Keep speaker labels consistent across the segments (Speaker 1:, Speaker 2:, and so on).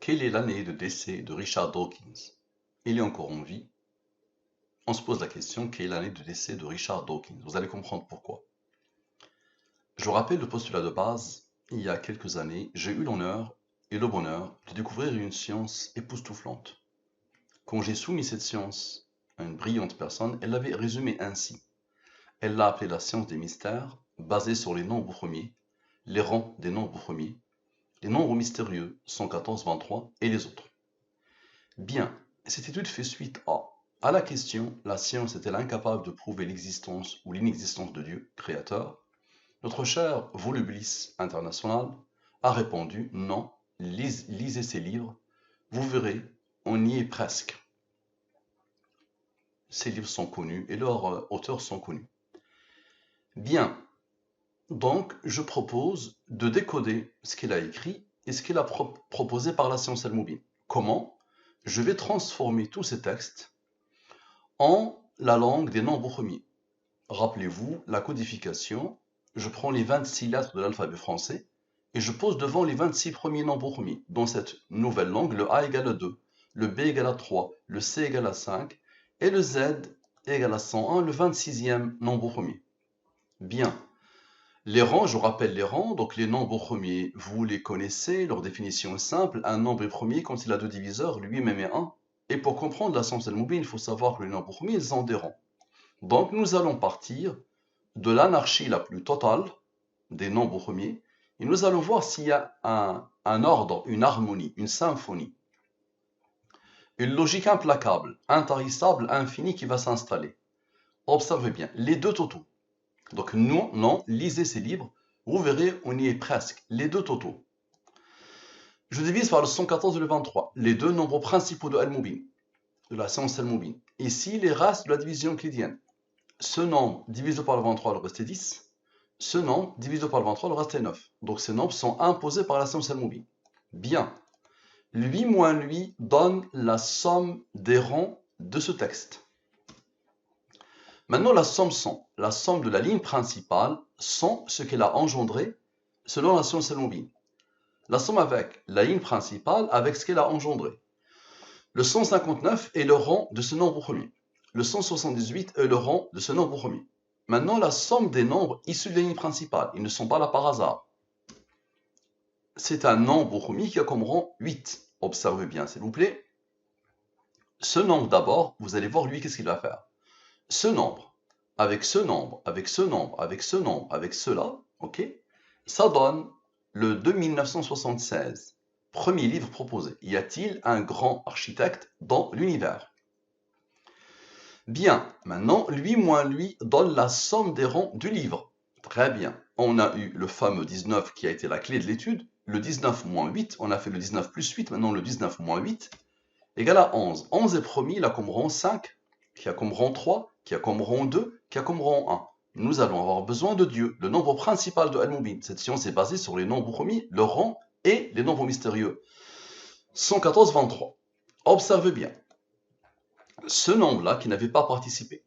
Speaker 1: Quelle est l'année de décès de Richard Dawkins? Il est encore en vie. On se pose la question, quelle est l'année de décès de Richard Dawkins? Vous allez comprendre pourquoi. Je vous rappelle le postulat de base. Il y a quelques années, j'ai eu l'honneur et le bonheur de découvrir une science époustouflante. Quand j'ai soumis cette science à une brillante personne, elle l'avait résumée ainsi. Elle l'a appelée la science des mystères, basée sur les nombres premiers, les rangs des nombres premiers, les nombres mystérieux 114, 23 et les autres. Bien, cette étude fait suite à la question, la science est-elle incapable de prouver l'existence ou l'inexistence de Dieu, créateur? Notre cher Volubilis International a répondu non, lisez ces livres, vous verrez, on y est presque. Ces livres sont connus et leurs auteurs sont connus. Bien, donc je propose de décoder ce qu'il a écrit et ce qu'il a proposé par la science Al-Mubin. Comment? Je vais transformer tous ces textes en la langue des nombres premiers. Rappelez-vous, la codification, je prends les 26 lettres de l'alphabet français et je pose devant les 26 premiers nombres premiers. Dans cette nouvelle langue, le A égale à 2, le B égale à 3, le C égale à 5 et le Z égale à 101, le 26e nombre premier. Bien. Les rangs, je vous rappelle les rangs, donc les nombres premiers, vous les connaissez, leur définition est simple, un nombre est premier quand il a deux diviseurs, lui-même est 1. Et pour comprendre la science Al-Mubin, il faut savoir que les nombres premiers, ils ont des rangs. Donc nous allons partir de l'anarchie la plus totale des nombres premiers, et nous allons voir s'il y a un ordre, une harmonie, une symphonie, une logique implacable, intarissable, infinie qui va s'installer. Observez bien, les deux totaux. Donc non, lisez ces livres, vous verrez, on y est presque, les deux totaux. Je divise par le 114 et le 23, les deux nombres principaux de Al-Mubin, de la science Al-Mubin. Ici, les races de la division euclidienne. Ce nombre divisé par le 23, le reste est 10. Ce nombre divisé par le 23, le reste est 9. Donc ces nombres sont imposés par la science Al-Mubin. Bien. Lui moins lui donne la somme des rangs de ce texte. Maintenant, la somme 100, la somme de la ligne principale, 100, ce qu'elle a engendré selon la science Al-Mubin. La somme avec la ligne principale avec ce qu'elle a engendré. Le 159 est le rang de ce nombre premier. Le 178 est le rang de ce nombre premier. Maintenant, la somme des nombres issus de la ligne principale. Ils ne sont pas là par hasard. C'est un nombre premier qui a comme rang 8. Observez bien, s'il vous plaît. Ce nombre d'abord, vous allez voir lui, qu'est-ce qu'il va faire. Ce nombre, avec ce nombre, avec ce nombre, avec ce nombre, avec cela, ok, ça donne le 2976. Premier livre proposé. Y a-t-il un grand architecte dans l'univers? Bien, maintenant, lui moins lui donne la somme des rangs du livre. Très bien. On a eu le fameux 19 qui a été la clé de l'étude. Le 19 moins 8, on a fait le 19 plus 8, maintenant le 19 moins 8, égale à 11. 11 est premier, il a comme rang 5, qui a comme rang 3, qui a comme rang 2, qui a comme rang 1. Nous allons avoir besoin de Dieu, le nombre principal de Al-Mubin. Cette science est basée sur les nombres premiers, le rang et les nombres mystérieux. 114, 23. Observez bien. Ce nombre-là qui n'avait pas participé,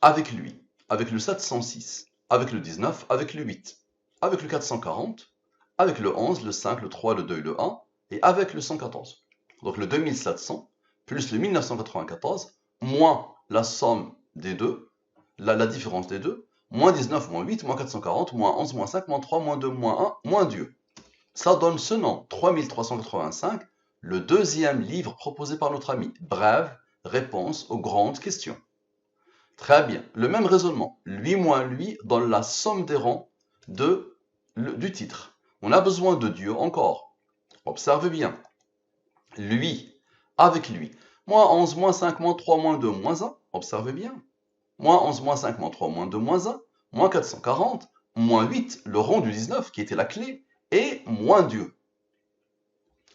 Speaker 1: avec lui, avec le 706, avec le 19, avec le 8, avec le 440, avec le 11, le 5, le 3, le 2 et le 1, et avec le 114. Donc le 2700 plus le 1994, moins la somme des deux, la différence des deux, moins 19, moins 8, moins 440, moins 11, moins 5, moins 3, moins 2, moins 1, moins Dieu. Ça donne ce nom, 3385, le deuxième livre proposé par notre ami. Brève réponse aux grandes questions. Très bien, le même raisonnement. Lui moins lui donne la somme des rangs du titre. On a besoin de Dieu encore. Observez bien. Lui, avec lui. Moins 11, moins 5, moins 3, moins 2, moins 1. Observez bien. Moins 11, moins 5, moins 3, moins 2, moins 1. Moins 440, moins 8, le rang du 19 qui était la clé, et moins Dieu.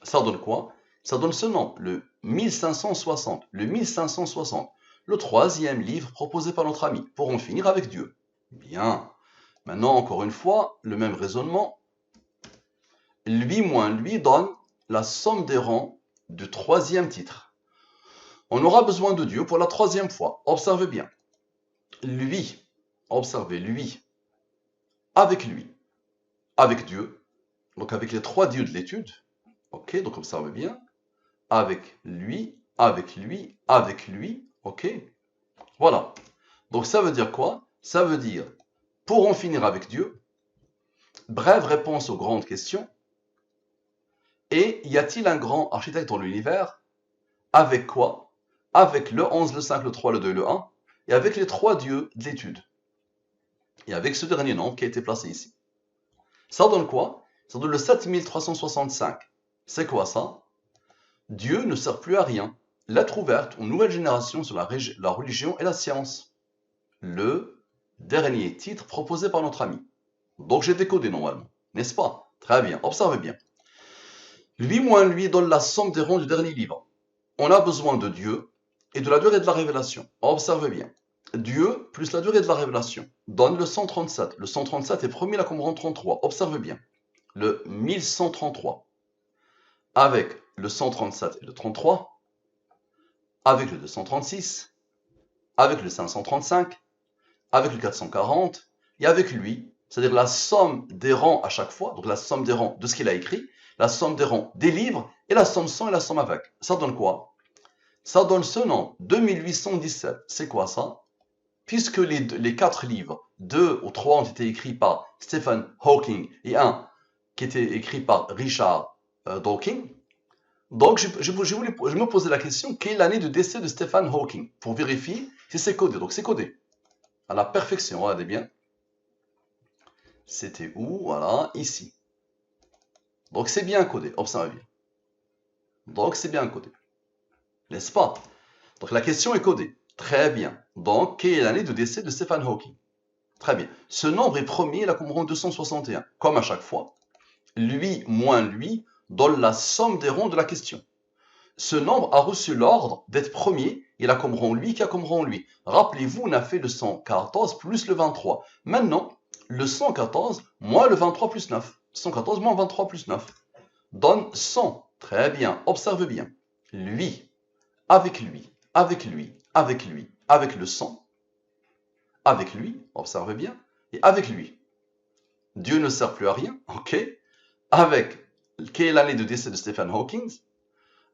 Speaker 1: Ça donne quoi? Ça donne ce nombre, le 1560. Le 1560. Le troisième livre proposé par notre ami, pour en finir avec Dieu. Bien. Maintenant, encore une fois, le même raisonnement. Lui moins lui donne la somme des rangs du troisième titre. On aura besoin de Dieu pour la troisième fois. Observez bien. Lui, observez lui, avec Dieu, donc avec les trois dieux de l'étude. Ok, donc observez bien. avec lui, avec lui, avec lui, ok? Voilà. Donc ça veut dire quoi? Ça veut dire, pour en finir avec Dieu, brève réponse aux grandes questions. Et y a-t-il un grand architecte dans l'univers? Avec quoi? Avec le 11, le 5, le 3, le 2, le 1, et avec les trois dieux de l'étude. Et avec ce dernier nom qui a été placé ici. Ça donne quoi? Ça donne le 7365. C'est quoi ça? Dieu ne sert plus à rien. Lettre ouverte aux nouvelles générations sur la religion et la science. Le dernier titre proposé par notre ami. Donc j'ai décodé normalement, n'est-ce pas? Très bien, observez bien. Lui moins lui donne la somme des ronds du dernier livre. On a besoin de Dieu et de la durée de la révélation. Observez bien. Dieu plus la durée de la révélation donne le 137. Le 137 est promis là comme rang 33. Observez bien. Le 1133 avec le 137 et le 33, avec le 236, avec le 535, avec le 440 et avec lui, c'est-à-dire la somme des rangs à chaque fois, donc la somme des rangs de ce qu'il a écrit, la somme des rangs des livres et la somme sans et la somme avec. Ça donne quoi? Ça donne ce nombre, 2817. C'est quoi ça? Puisque les 4 livres, 2 ou 3 ont été écrits par Stephen Hawking et un qui était écrit par Richard Dawkins, donc je me posais la question, quelle est l'année de décès de Stephen Hawking? Pour vérifier si c'est codé. Donc c'est codé à la perfection, regardez bien. C'était où? Voilà, ici. Donc c'est bien codé, observez bien. Donc c'est bien codé. N'est-ce pas? Donc la question est codée. Très bien. Donc, quelle est l'année de décès de Stephen Hawking? Très bien. Ce nombre est premier, là, comme rang 261. Comme à chaque fois, lui moins lui donne la somme des ronds de la question. Ce nombre a reçu l'ordre d'être premier, il a comme rang lui qui a comme rang lui. Rappelez-vous, on a fait le 114 plus le 23. Maintenant, le 114 moins le 23 plus 9. 114 moins 23 plus 9 donne 100. Très bien, observe bien. Lui, avec lui, avec lui, avec lui, avec le 100, avec lui, observez bien, et avec lui. Dieu ne sert plus à rien, ok? Avec, quelle est l'année de décès de Stephen Hawking?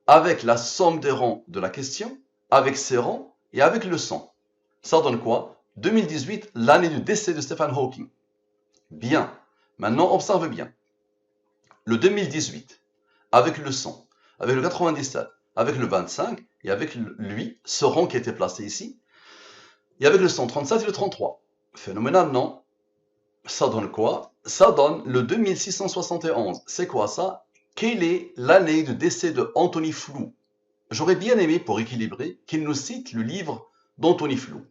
Speaker 1: Avec la somme des rangs de la question, avec ses rangs et avec le 100. Ça donne quoi? 2018, l'année du décès de Stephen Hawking. Bien. Maintenant, observe bien. Le 2018, avec le 100, avec le 97, avec le 25, et avec lui, ce rang qui a été placé ici, et avec le 137 et le 33. Phénoménal, non? Ça donne quoi? Ça donne le 2671. C'est quoi ça? Quelle est l'année de décès de Anthony Flew? J'aurais bien aimé, pour équilibrer, qu'il nous cite le livre d'Anthony Flew.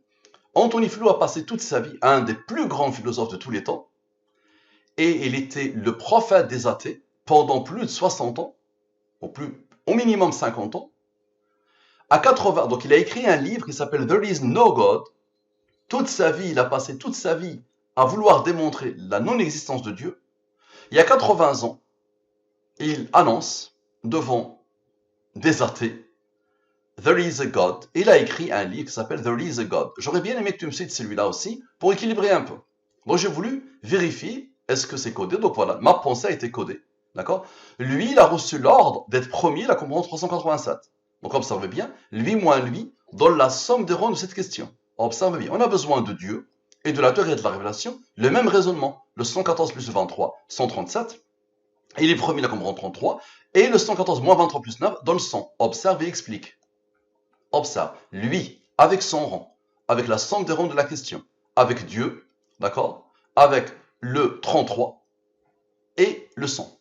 Speaker 1: Anthony Flew a passé toute sa vie à un des plus grands philosophes de tous les temps, et il était le prophète des athées pendant plus de 60 ans, au minimum 50 ans. À 80, donc il a écrit un livre qui s'appelle There is no God. Toute sa vie, il a passé toute sa vie à vouloir démontrer la non-existence de Dieu. Il y a 80 ans, il annonce devant des athées There is a God. Il a écrit un livre qui s'appelle There is a God. J'aurais bien aimé que tu me cites celui-là aussi pour équilibrer un peu. Donc j'ai voulu vérifier est-ce que c'est codé. Donc voilà, ma pensée a été codée. D'accord? Lui, il a reçu l'ordre d'être premier, il a compris 387. Donc observez bien, lui moins lui donne la somme des rangs de cette question. Observez bien, on a besoin de Dieu et de la durée de la révélation, le même raisonnement. Le 114 plus le 23, 137. Il est premier, il a compris 33. Et le 114 moins 23 plus 9 donne 100. Observe et explique. Observe, lui, avec son rang, avec la somme des rangs de la question, avec Dieu, d'accord, avec le 33 et le 100.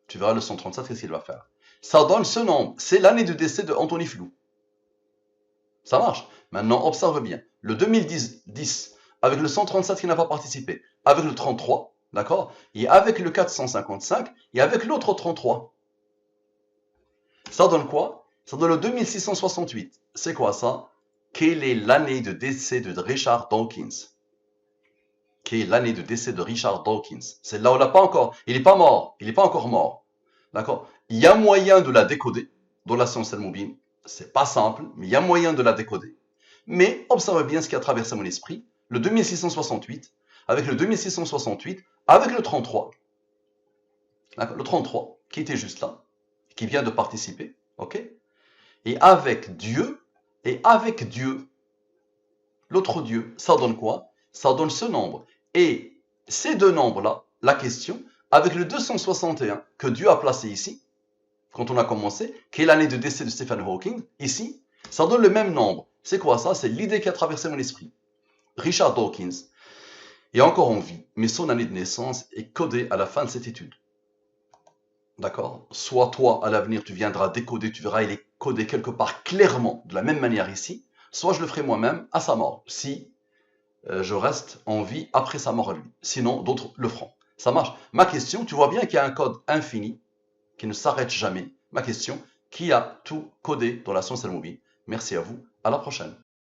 Speaker 1: Tu verras le 137, qu'est-ce qu'il va faire? Ça donne ce nombre, c'est l'année de décès de Anthony Flew. Ça marche. Maintenant, observe bien. Le 2010, avec le 137 qui n'a pas participé, avec le 33, d'accord, et avec le 455, et avec l'autre 33. Ça donne quoi? Ça donne le 2668. C'est quoi ça? Quelle est l'année de décès de Richard Dawkins? Quelle est l'année de décès de Richard Dawkins? C'est là où on l'a pas encore. Il n'est pas mort. Il n'est pas encore mort. D'accord? Il y a moyen de la décoder dans la science al-Mubin. C'est pas simple, mais il y a moyen de la décoder. Mais observe bien ce qui a traversé mon esprit. Le 2668, avec le 2668, avec le 33. D'accord? Le 33, qui était juste là. qui vient de participer, ok? Et avec Dieu, l'autre Dieu, ça donne quoi? Ça donne ce nombre. Et ces deux nombres-là, la question, avec le 261 que Dieu a placé ici, quand on a commencé, qui est l'année de décès de Stephen Hawking, ici, ça donne le même nombre. C'est quoi ça? C'est l'idée qui a traversé mon esprit. Richard Dawkins est encore en vie, mais son année de naissance est codée à la fin de cette étude. D'accord? Soit toi, à l'avenir, tu viendras décoder, tu verras, il est codé quelque part clairement, de la même manière ici, soit je le ferai moi-même à sa mort, si je reste en vie après sa mort à lui. Sinon, d'autres le feront. Ça marche. Ma question, tu vois bien qu'il y a un code infini qui ne s'arrête jamais. Ma question, qui a tout codé dans la science al-Mubin? Merci à vous, à la prochaine.